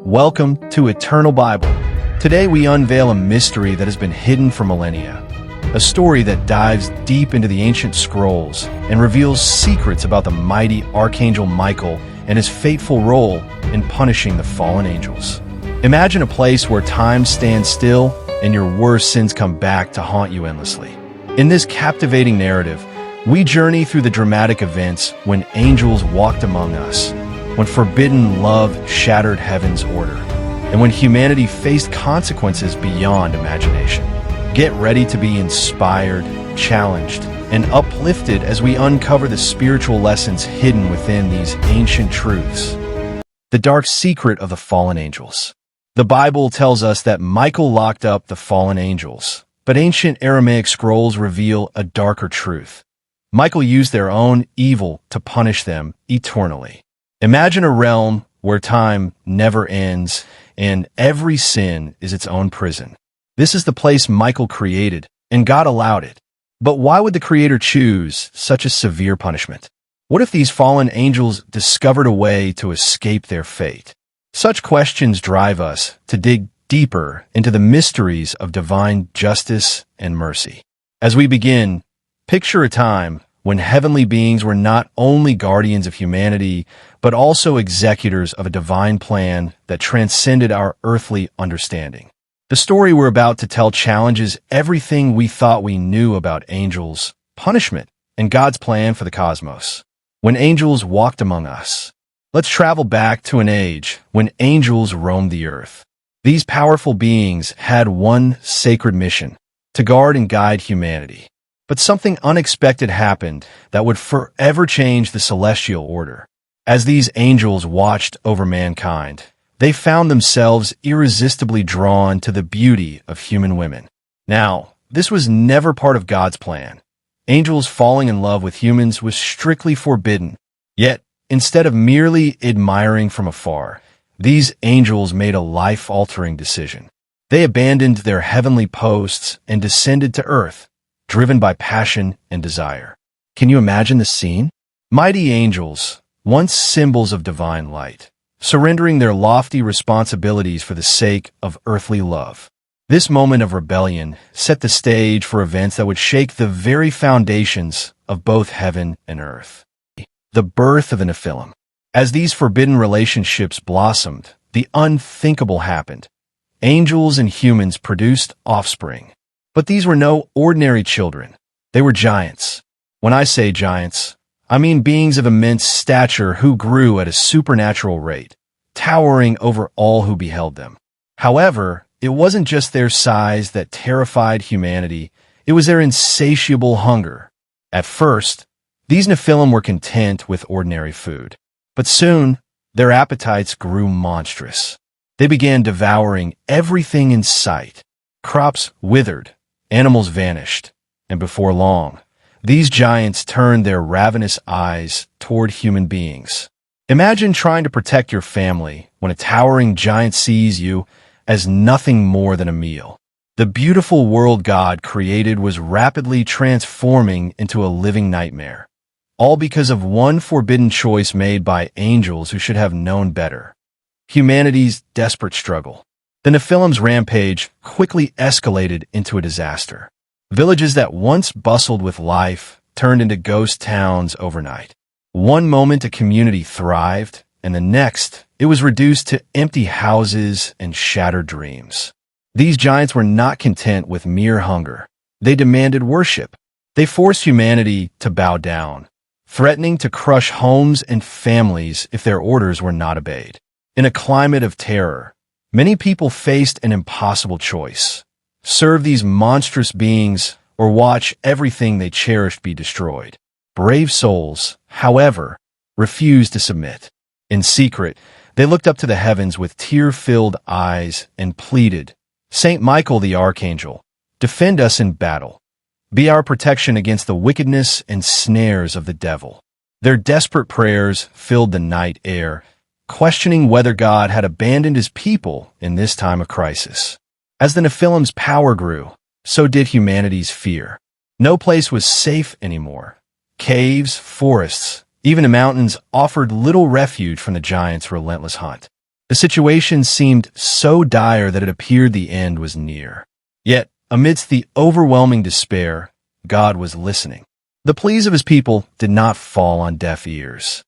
Welcome to Eternal Bible. Today we unveil a mystery that has been hidden for millennia. A story that dives deep into the ancient scrolls and reveals secrets about the mighty archangel Michael and his fateful role in punishing the fallen angels. Imagine a place where time stands still and your worst sins come back to haunt you endlessly. In this captivating narrative, we journey through the dramatic events when angels walked among us, when forbidden love shattered heaven's order, and when humanity faced consequences beyond imagination. Get ready to be inspired, challenged, and uplifted as we uncover the spiritual lessons hidden within these ancient truths. The dark secret of the fallen angels. The Bible tells us that Michael locked up the fallen angels, but ancient Aramaic scrolls reveal a darker truth. Michael used their own evil to punish them eternally. Imagine a realm where time never ends and every sin is its own prison. This is the place Michael created, and God allowed it. But why would the Creator choose such a severe punishment? What if these fallen angels discovered a way to escape their fate? Such questions drive us to dig deeper into the mysteries of divine justice and mercy. As we begin, picture a time when heavenly beings were not only guardians of humanity, but also executors of a divine plan that transcended our earthly understanding. The story we're about to tell challenges everything we thought we knew about angels, punishment, and God's plan for the cosmos. When angels walked among us. Let's travel back to an age when angels roamed the earth. These powerful beings had one sacred mission: to guard and guide humanity. But something unexpected happened that would forever change the celestial order. As these angels watched over mankind, they found themselves irresistibly drawn to the beauty of human women. Now, this was never part of God's plan. Angels falling in love with humans was strictly forbidden. Yet, instead of merely admiring from afar, these angels made a life-altering decision. They abandoned their heavenly posts and descended to earth, driven by passion and desire. Can you imagine the scene? Mighty angels, once symbols of divine light, surrendering their lofty responsibilities for the sake of earthly love. This moment of rebellion set the stage for events that would shake the very foundations of both heaven and earth. The birth of the Nephilim. As these forbidden relationships blossomed, the unthinkable happened. Angels and humans produced offspring. But these were no ordinary children. They were giants. When I say giants, I mean beings of immense stature who grew at a supernatural rate, towering over all who beheld them. However, it wasn't just their size that terrified humanity, it was their insatiable hunger. At first, these Nephilim were content with ordinary food. But soon, their appetites grew monstrous. They began devouring everything in sight. Crops withered. Animals vanished, and before long, these giants turned their ravenous eyes toward human beings. Imagine trying to protect your family when a towering giant sees you as nothing more than a meal. The beautiful world God created was rapidly transforming into a living nightmare, all because of one forbidden choice made by angels who should have known better. Humanity's desperate struggle. The Nephilim's rampage quickly escalated into a disaster. Villages that once bustled with life turned into ghost towns overnight. One moment a community thrived, and the next it was reduced to empty houses and shattered dreams. These giants were not content with mere hunger. They demanded worship. They forced humanity to bow down, threatening to crush homes and families if their orders were not obeyed. In a climate of terror, many people faced an impossible choice: serve these monstrous beings or watch everything they cherished be destroyed. Brave souls, however, refused to submit. In secret, they looked up to the heavens with tear-filled eyes and pleaded, "Saint Michael the Archangel, defend us in battle. Be our protection against the wickedness and snares of the devil." Their desperate prayers filled the night air, questioning whether God had abandoned his people in this time of crisis. As the Nephilim's power grew, so did humanity's fear. No place was safe anymore. Caves, forests, even the mountains offered little refuge from the giants' relentless hunt. The situation seemed so dire that it appeared the end was near. Yet, amidst the overwhelming despair, God was listening. The pleas of his people did not fall on deaf ears.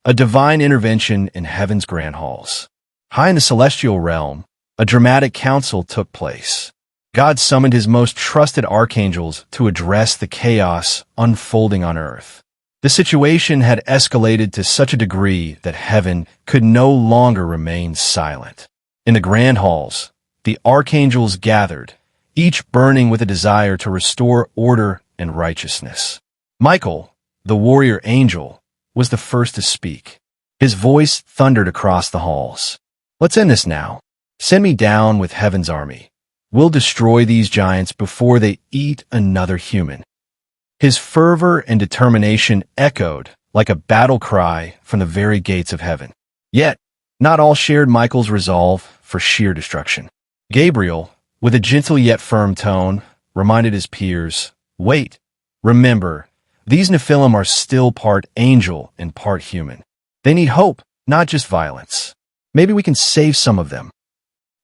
A divine intervention in heaven's grand halls. High in the celestial realm, a dramatic council took place. God summoned his most trusted archangels to address the chaos unfolding on earth. The situation had escalated to such a degree that heaven could no longer remain silent. In the grand halls, the archangels gathered, each burning with a desire to restore order and righteousness. Michael, the warrior angel, was the first to speak. His voice thundered across the halls. "Let's end this now. Send me down with heaven's army. We'll destroy these giants before they eat another human." His fervor and determination echoed like a battle cry from the very gates of heaven. Yet, not all shared Michael's resolve for sheer destruction. Gabriel, with a gentle yet firm tone, reminded his peers, "Wait, remember, these Nephilim are still part angel and part human. They need hope, not just violence. Maybe we can save some of them."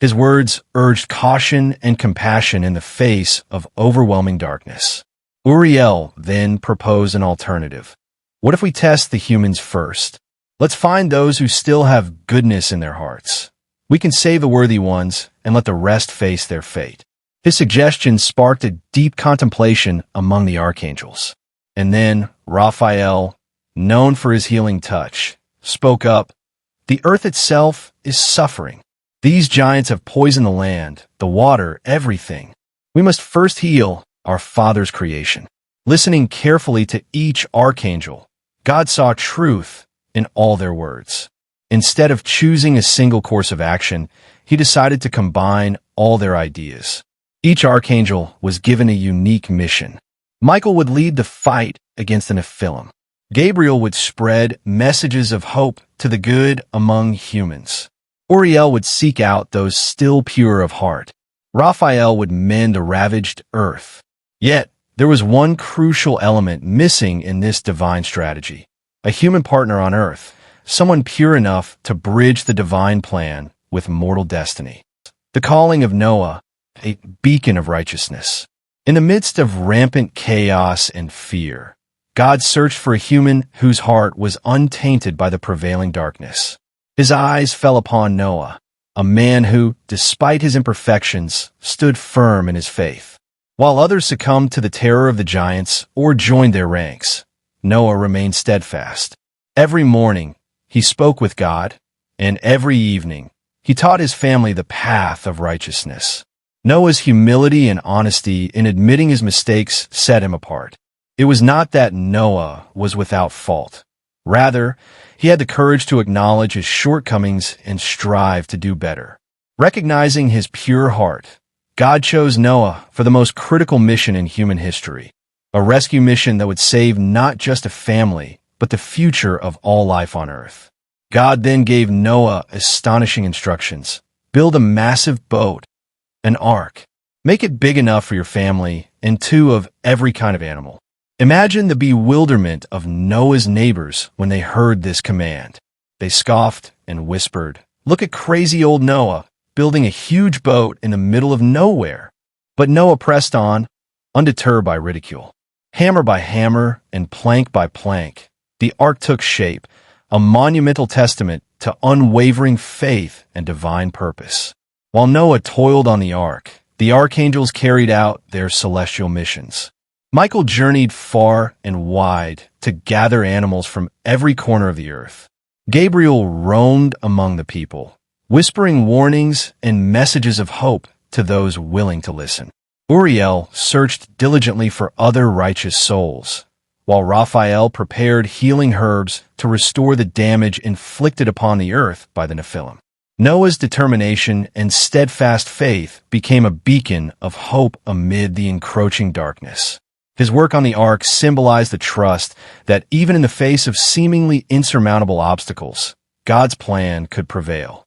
His words urged caution and compassion in the face of overwhelming darkness. Uriel then proposed an alternative. "What if we test the humans first? Let's find those who still have goodness in their hearts. We can save the worthy ones and let the rest face their fate." His suggestion sparked a deep contemplation among the archangels. And then Raphael, known for his healing touch, spoke up, "The earth itself is suffering. These giants have poisoned the land, the water, everything. We must first heal our Father's creation." Listening carefully to each archangel, God saw truth in all their words. Instead of choosing a single course of action, he decided to combine all their ideas. Each archangel was given a unique mission. Michael would lead the fight against the Nephilim. Gabriel would spread messages of hope to the good among humans. Uriel would seek out those still pure of heart. Raphael would mend a ravaged earth. Yet, there was one crucial element missing in this divine strategy. A human partner on earth, someone pure enough to bridge the divine plan with mortal destiny. The calling of Noah, a beacon of righteousness. In the midst of rampant chaos and fear, God searched for a human whose heart was untainted by the prevailing darkness. His eyes fell upon Noah, a man who, despite his imperfections, stood firm in his faith. While others succumbed to the terror of the giants or joined their ranks, Noah remained steadfast. Every morning, he spoke with God, and every evening, he taught his family the path of righteousness. Noah's humility and honesty in admitting his mistakes set him apart. It was not that Noah was without fault. Rather, he had the courage to acknowledge his shortcomings and strive to do better. Recognizing his pure heart, God chose Noah for the most critical mission in human history, a rescue mission that would save not just a family, but the future of all life on earth. God then gave Noah astonishing instructions. Build a massive boat, an ark. Make it big enough for your family and two of every kind of animal. Imagine the bewilderment of Noah's neighbors when they heard this command. They scoffed and whispered, "Look at crazy old Noah, building a huge boat in the middle of nowhere." But Noah pressed on, undeterred by ridicule. Hammer by hammer and plank by plank, the ark took shape, a monumental testament to unwavering faith and divine purpose. While Noah toiled on the ark, the archangels carried out their celestial missions. Michael journeyed far and wide to gather animals from every corner of the earth. Gabriel roamed among the people, whispering warnings and messages of hope to those willing to listen. Uriel searched diligently for other righteous souls, while Raphael prepared healing herbs to restore the damage inflicted upon the earth by the Nephilim. Noah's determination and steadfast faith became a beacon of hope amid the encroaching darkness. His work on the ark symbolized the trust that even in the face of seemingly insurmountable obstacles, God's plan could prevail.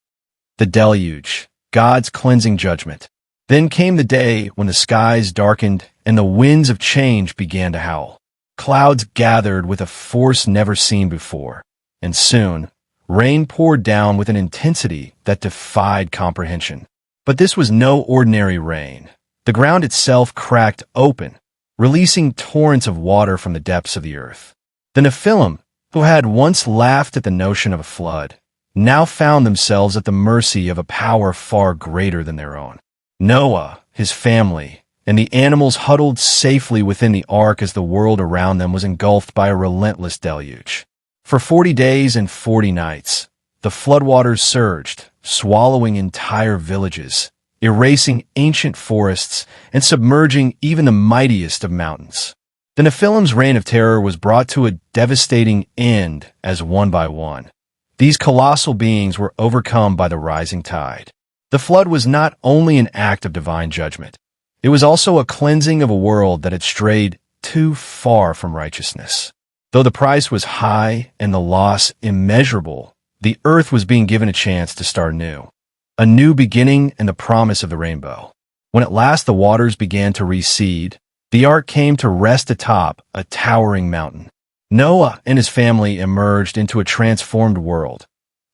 The deluge, God's cleansing judgment. Then came the day when the skies darkened and the winds of change began to howl. Clouds gathered with a force never seen before, and soon, Rain poured down with an intensity that defied comprehension. But this was no ordinary rain. The ground itself cracked open, releasing torrents of water from the depths of the earth. The Nephilim, who had once laughed at the notion of a flood, now found themselves at the mercy of a power far greater than their own. Noah, his family, and the animals huddled safely within the ark as the world around them was engulfed by a relentless deluge. For 40 days and 40 nights, the floodwaters surged, swallowing entire villages, erasing ancient forests, and submerging even the mightiest of mountains. The Nephilim's reign of terror was brought to a devastating end as one by one, these colossal beings were overcome by the rising tide. The flood was not only an act of divine judgment, it was also a cleansing of a world that had strayed too far from righteousness. Though the price was high and the loss immeasurable, the earth was being given a chance to start anew. A new beginning and the promise of the rainbow. When at last the waters began to recede, the ark came to rest atop a towering mountain. Noah and his family emerged into a transformed world,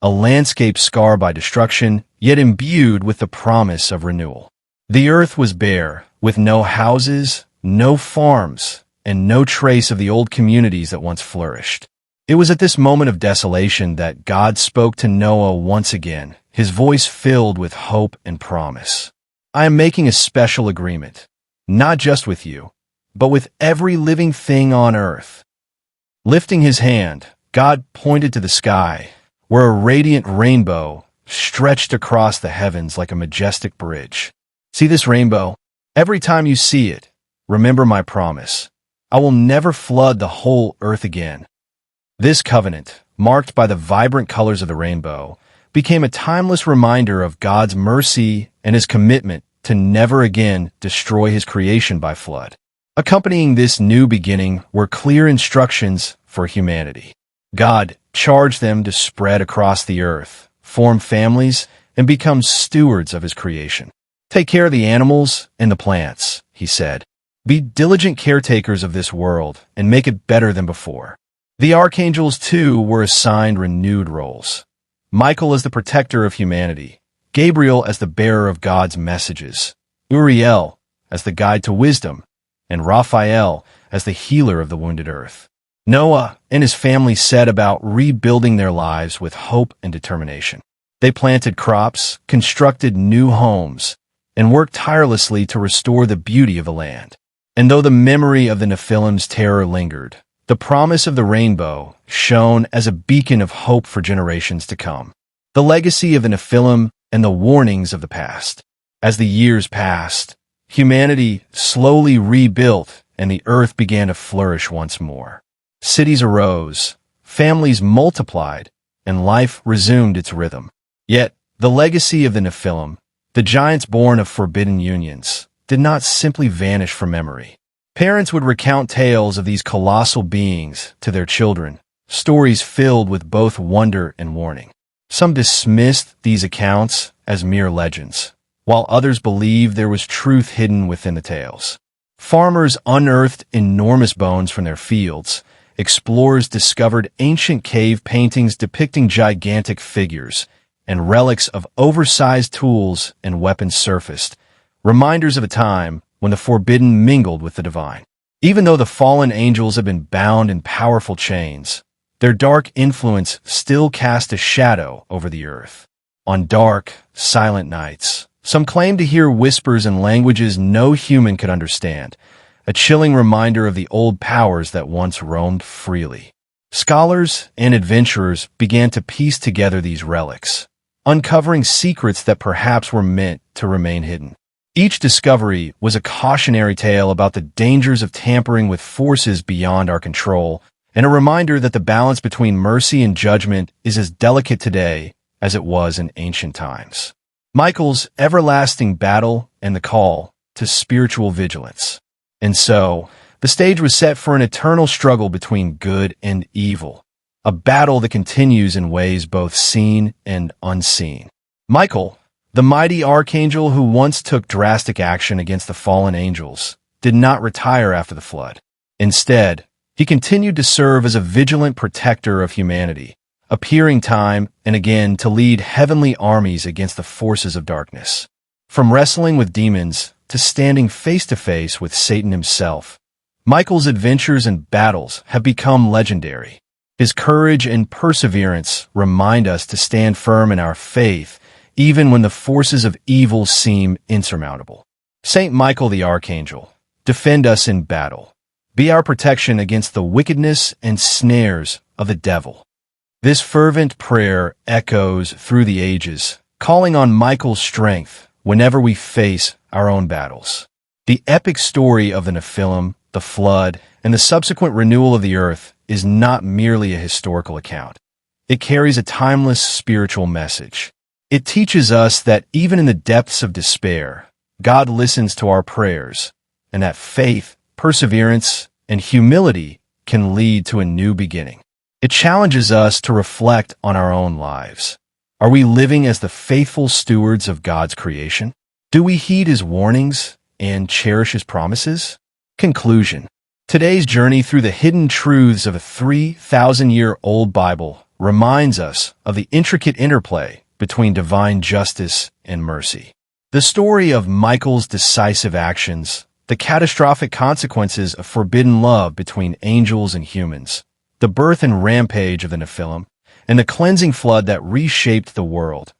a landscape scarred by destruction, yet imbued with the promise of renewal. The earth was bare, with no houses, no farms, and no trace of the old communities that once flourished. It was at this moment of desolation that God spoke to Noah once again, his voice filled with hope and promise. I am making a special agreement, not just with you, but with every living thing on earth. Lifting his hand, God pointed to the sky, where a radiant rainbow stretched across the heavens like a majestic bridge. See this rainbow? Every time you see it, remember my promise. I will never flood the whole earth again. This covenant, marked by the vibrant colors of the rainbow, became a timeless reminder of God's mercy and his commitment to never again destroy his creation by flood. Accompanying this new beginning were clear instructions for humanity. God charged them to spread across the earth, form families, and become stewards of his creation. Take care of the animals and the plants, he said. Be diligent caretakers of this world and make it better than before. The archangels, too, were assigned renewed roles. Michael as the protector of humanity, Gabriel as the bearer of God's messages, Uriel as the guide to wisdom, and Raphael as the healer of the wounded earth. Noah and his family set about rebuilding their lives with hope and determination. They planted crops, constructed new homes, and worked tirelessly to restore the beauty of the land. And though the memory of the Nephilim's terror lingered, the promise of the rainbow shone as a beacon of hope for generations to come. The legacy of the Nephilim and the warnings of the past. As the years passed, humanity slowly rebuilt and the earth began to flourish once more. Cities arose, families multiplied, and life resumed its rhythm. Yet, the legacy of the Nephilim, the giants born of forbidden unions, did not simply vanish from memory. Parents would recount tales of these colossal beings to their children, stories filled with both wonder and warning. Some dismissed these accounts as mere legends, while others believed there was truth hidden within the tales. Farmers unearthed enormous bones from their fields. Explorers discovered ancient cave paintings depicting gigantic figures, and relics of oversized tools and weapons surfaced, reminders of a time when the forbidden mingled with the divine. Even though the fallen angels have been bound in powerful chains, their dark influence still cast a shadow over the earth. On dark, silent nights, some claim to hear whispers in languages no human could understand, a chilling reminder of the old powers that once roamed freely. Scholars and adventurers began to piece together these relics, uncovering secrets that perhaps were meant to remain hidden. Each discovery was a cautionary tale about the dangers of tampering with forces beyond our control, and a reminder that the balance between mercy and judgment is as delicate today as it was in ancient times. Michael's everlasting battle and the call to spiritual vigilance. And so, the stage was set for an eternal struggle between good and evil, a battle that continues in ways both seen and unseen. Michael, the mighty archangel who once took drastic action against the fallen angels, did not retire after the flood. Instead, he continued to serve as a vigilant protector of humanity, appearing time and again to lead heavenly armies against the forces of darkness. From wrestling with demons to standing face to face with Satan himself, Michael's adventures and battles have become legendary. His courage and perseverance remind us to stand firm in our faith, even when the forces of evil seem insurmountable. Saint Michael the Archangel, defend us in battle. Be our protection against the wickedness and snares of the devil. This fervent prayer echoes through the ages, calling on Michael's strength whenever we face our own battles. The epic story of the Nephilim, the flood, and the subsequent renewal of the earth is not merely a historical account. It carries a timeless spiritual message. It teaches us that even in the depths of despair, God listens to our prayers, and that faith, perseverance, and humility can lead to a new beginning. It challenges us to reflect on our own lives. Are we living as the faithful stewards of God's creation? Do we heed His warnings and cherish His promises? Conclusion. Today's journey through the hidden truths of a 3,000-year-old Bible reminds us of the intricate interplay between divine justice and mercy. The story of Michael's decisive actions, the catastrophic consequences of forbidden love between angels and humans, the birth and rampage of the Nephilim, and the cleansing flood that reshaped the world.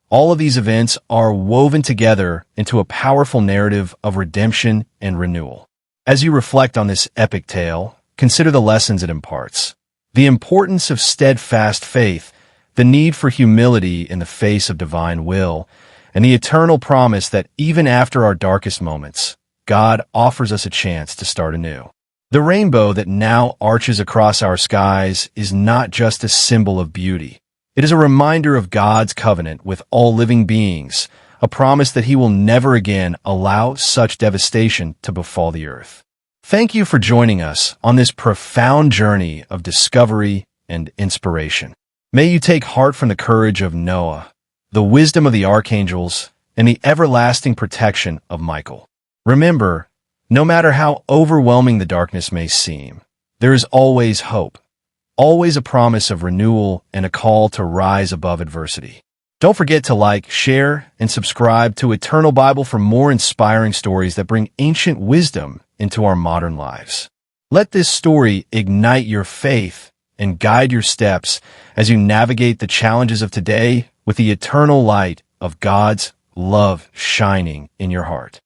All of these events are woven together into a powerful narrative of redemption and renewal. As you reflect on this epic tale, consider the lessons it imparts. The importance of steadfast faith, the need for humility in the face of divine will, and the eternal promise that even after our darkest moments, God offers us a chance to start anew. The rainbow that now arches across our skies is not just a symbol of beauty. It is a reminder of God's covenant with all living beings, a promise that He will never again allow such devastation to befall the earth. Thank you for joining us on this profound journey of discovery and inspiration. May you take heart from the courage of Noah, the wisdom of the archangels, and the everlasting protection of Michael. Remember, no matter how overwhelming the darkness may seem, there is always hope, always a promise of renewal and a call to rise above adversity. Don't forget to like, share, and subscribe to Eternal Bible for more inspiring stories that bring ancient wisdom into our modern lives. Let this story ignite your faith and guide your steps as you navigate the challenges of today with the eternal light of God's love shining in your heart.